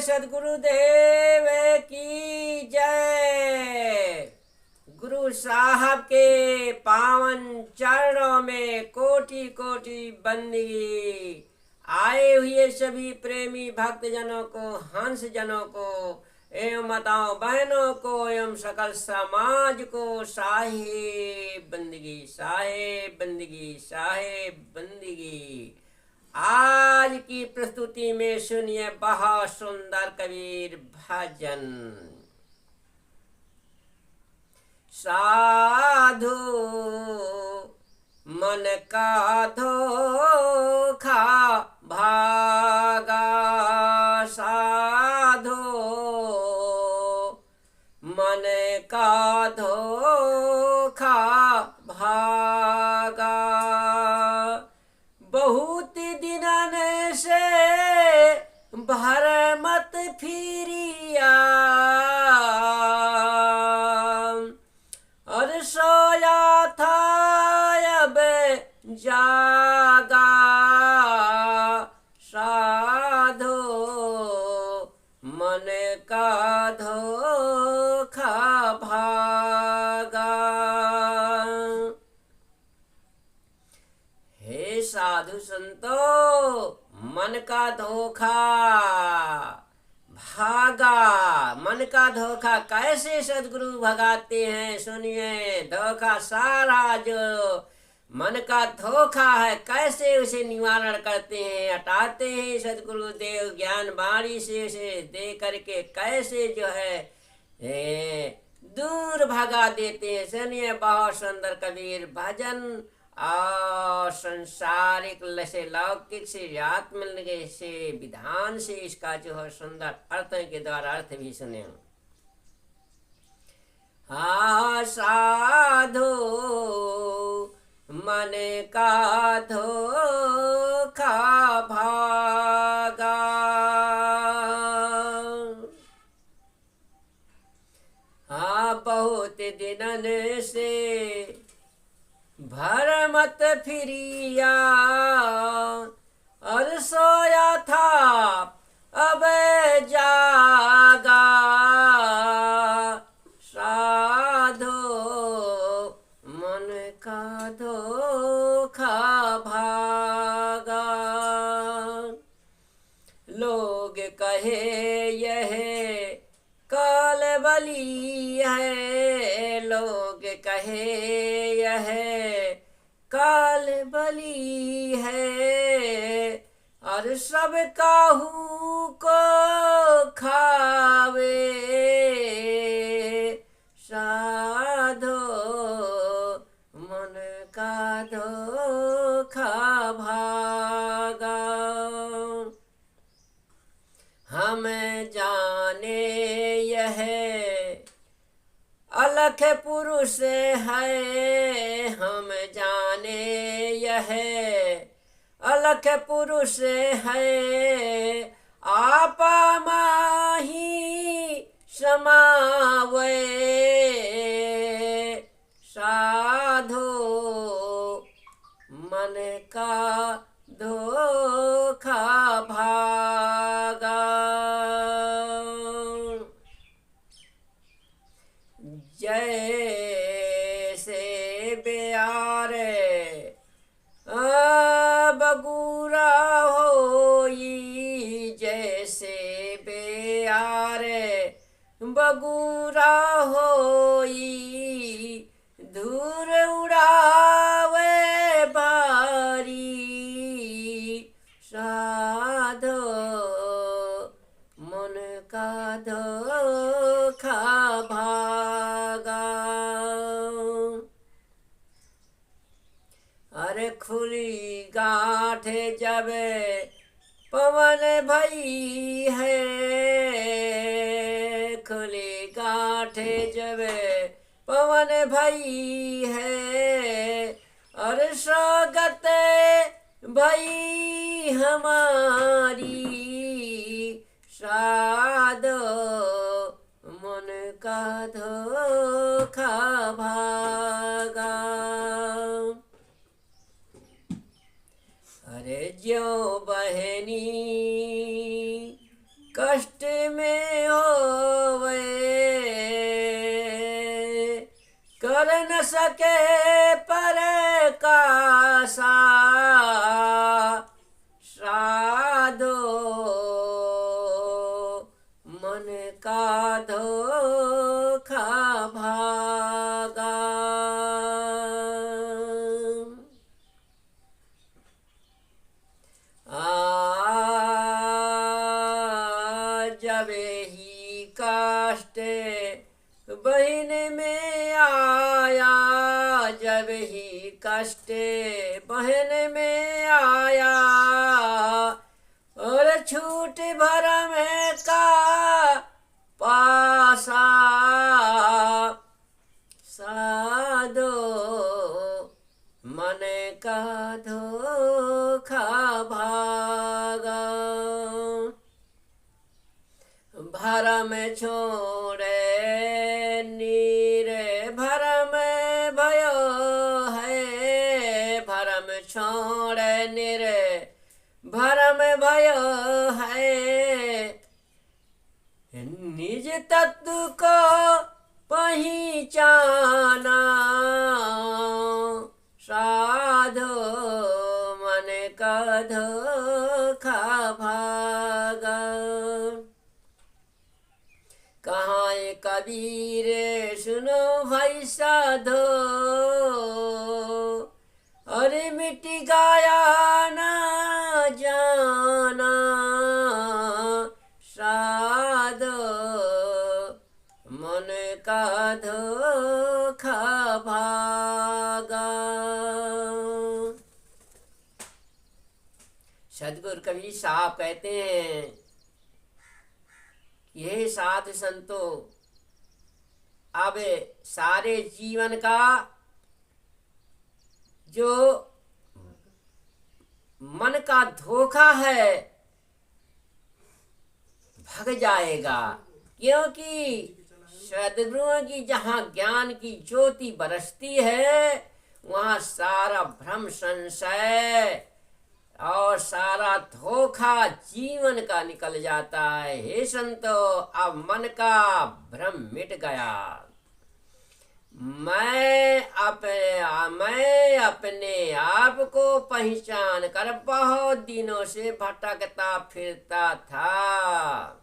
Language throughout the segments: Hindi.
सदगुरुदेव की जय। गुरु साहब के पावन चरणों में कोटि कोटि बंदगी। आए हुए सभी प्रेमी भक्त जनों को, हंस जनों को एवं माताओं बहनों को एवं सकल समाज को साहेब बंदगी, साहेब बंदगी, साहेब बंदगी। आज की प्रस्तुति में सुनिए बहुत सुंदर कबीर भजन। साधु मन का धोखा भागा, साधु मन का धोखा भागा। बहुत दिनन से भर मत फिरिया, और सोया था अब जागा। साधो मन का धोखा भागा। हे साधु संतो, मन का धोखा भागा। मन का धोखा कैसे सदगुरु भगाते हैं, सुनिए। धोखा सारा जो मन का धोखा है कैसे उसे निवारण करते हैं, हटाते हैं सदगुरुदेव ज्ञान बाणी से उसे दे करके कैसे जो है दूर भगा देते हैं। सुनिए बहुत सुंदर कबीर भजन। और संसारिक से लौकिक से आत्मनिर्भर से विधान से इसका जो है सुंदर अर्थ के द्वारा अर्थ भी सुने। हाँ, साधु मन का धोखा भागा। हाँ, बहुत दिनन से भर मत फिरिया, और सोया था अब जागा। साधो मन का धोखा भागा। लोग कहे यह कालबली है, लोग कहे यह कालबली है, और सब काहू को खावे। साधो मन का धोखा भागा। हम जाने यह अलख पुरुष है, हम जाने यह अलख पुरुष है, आपा माही समावे। साधो मन का धोखा भागा। जैसे ब्यारे बगुरा होई, जैसे ब्यारे बगुरा होई, धूर उड़ावे बारी। साधो मन का धोखा भागा। अरे खुली गांठ जब पवन भई है, खुली गांठ जब पवन भई है, और स्वागत भई हमारी। साधो मन का धोखा भागा। अरे ज्यों बहनी कष्ट में होवे कर न सके पर का साधो मन का धोखा भागा। जब ही काष्ट बहिन में आया, जब ही कष्ट बहन में आया और छूट भरम का पासा साधो मन का धोखा भागा। भरम छोड़े नीर भरम भयो है, भरम छोड़े नीर भरम भयो है। निज तत्व को पहचाना साधो मन का धोखा भागा। कहाँ कबीर सुनो भाई साधो, अरे मिट गया ना जाना साधो मन का धोखा भागा। सदगुरु कबीर साहब कहते हैं, ये साधु संतो अब सारे जीवन का जो मन का धोखा है भग जाएगा, क्योंकि सद्गुरुओं की जहाँ ज्ञान की ज्योति बरसती है वहाँ सारा भ्रम संशय और सारा धोखा जीवन का निकल जाता है। हे संतो, अब मन का भ्रम मिट गया। मैं अपने आप को पहचान कर बहुत दिनों से भटकता फिरता था।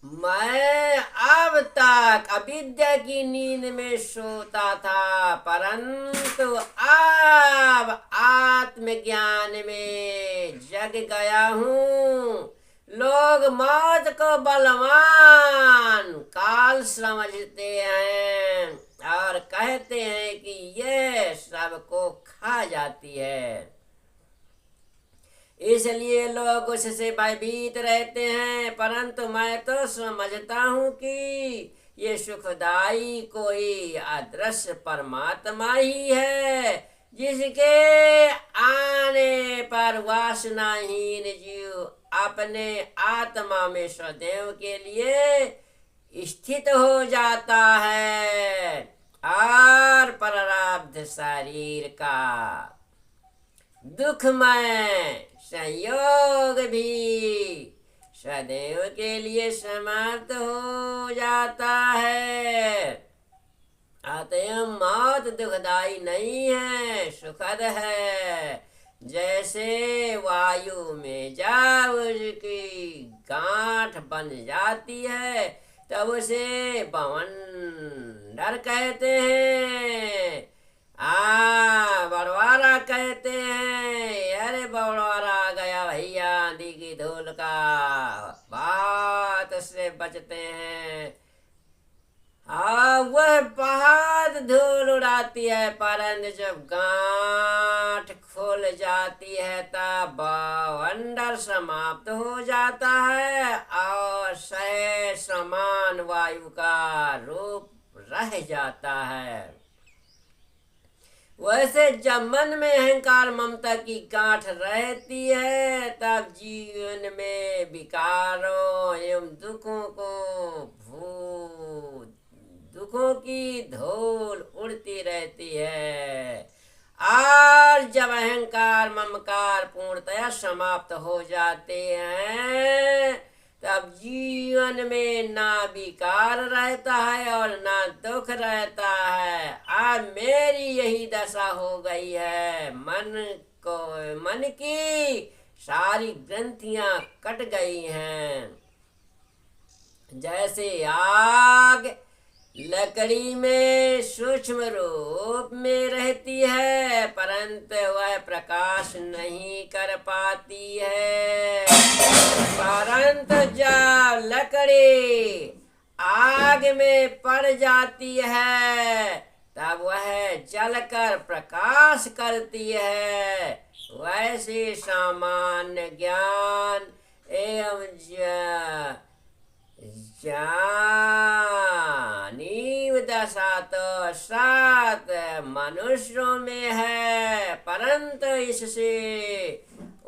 मैं अब तक अविद्या की नींद में सोता था, परंतु अब आत्मज्ञान में जग गया हूँ। लोग मौत को बलवान काल समझते हैं और कहते हैं कि ये सबको खा जाती है, इसलिए लोग उससे भयभीत रहते हैं। परंतु मैं तो समझता हूँ कि ये सुखदाई कोई अदृश्य परमात्मा ही है, जिसके आने पर वासनाहीन जीव अपने आत्मा में सदैव के लिए स्थित हो जाता है और प्रारब्ध शरीर का दुखमय संयोग भी सदैव के लिए समाप्त हो जाता है। अतएव मौत दुखदाई नहीं है, सुखद है। जैसे वायु में जब उसकी गांठ बन जाती है तब उसे बवंडर कहते हैं, बड़वारा कहते हैं। अरे बड़वारा आ गया भैया, आंधी की धूल का बात से बचते हैं। वह बहुत धूल उड़ाती है, परंतु जब गांठ खुल जाती है तब बवंडर समाप्त हो जाता है और सह समान वायु का रूप रह जाता है। वैसे जब मन में अहंकार ममता की गांठ रहती है तब जीवन में विकारों एवं दुखों की धूल उड़ती रहती है और जब अहंकार ममकार पूर्णतया समाप्त हो जाते हैं, तब जीवन में ना विकार रहता है और ना दुख रहता है। आज मेरी यही दशा हो गई है। मन की सारी ग्रंथियां कट गई हैं। जैसे आग लकड़ी में सूक्ष्म रूप में रहती है, परंतु वह प्रकाश नहीं कर पाती है। परंतु जब लकड़ी आग में पड़ जाती है, तब वह जलकर प्रकाश करती है। वैसे सामान्य ज्ञान एवं जानीव दशा तो सात मनुष्यों में है, परंतु इससे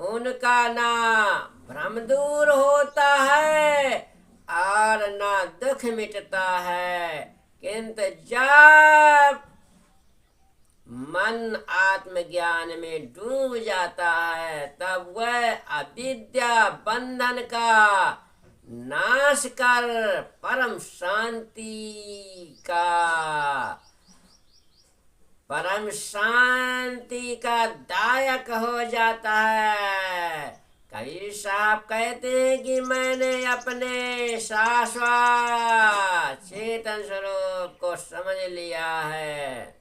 उनका ना भ्रम दूर होता है और ना दुख मिटता है। किंतु जब मन आत्मज्ञान में डूब जाता है, तब वह अविद्या बंधन का नाश कर परम शांति का दायक हो जाता है। कई साहब कहते हैं कि मैंने अपने शाश्वत चेतन स्वरूप को समझ लिया है,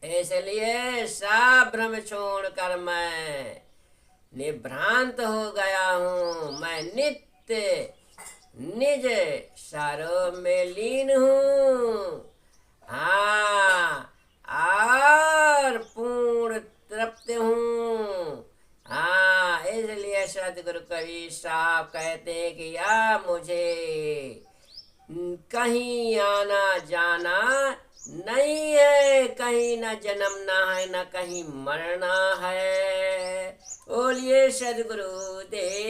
इसलिए सब भ्रम छोड़कर मैं निभ्रांत हो गया हूँ। मैं नित्य निज स्वरूप में लीन हूँ, हाँ, और पूर्ण तृप्त हूँ। हाँ, इसलिए सदगुरु कबीर साहब कहते हैं कि या मुझे कहीं आना जाना नहीं है, कहीं न जन्मना है न कहीं मरना है। बोलिए सदगुरु देव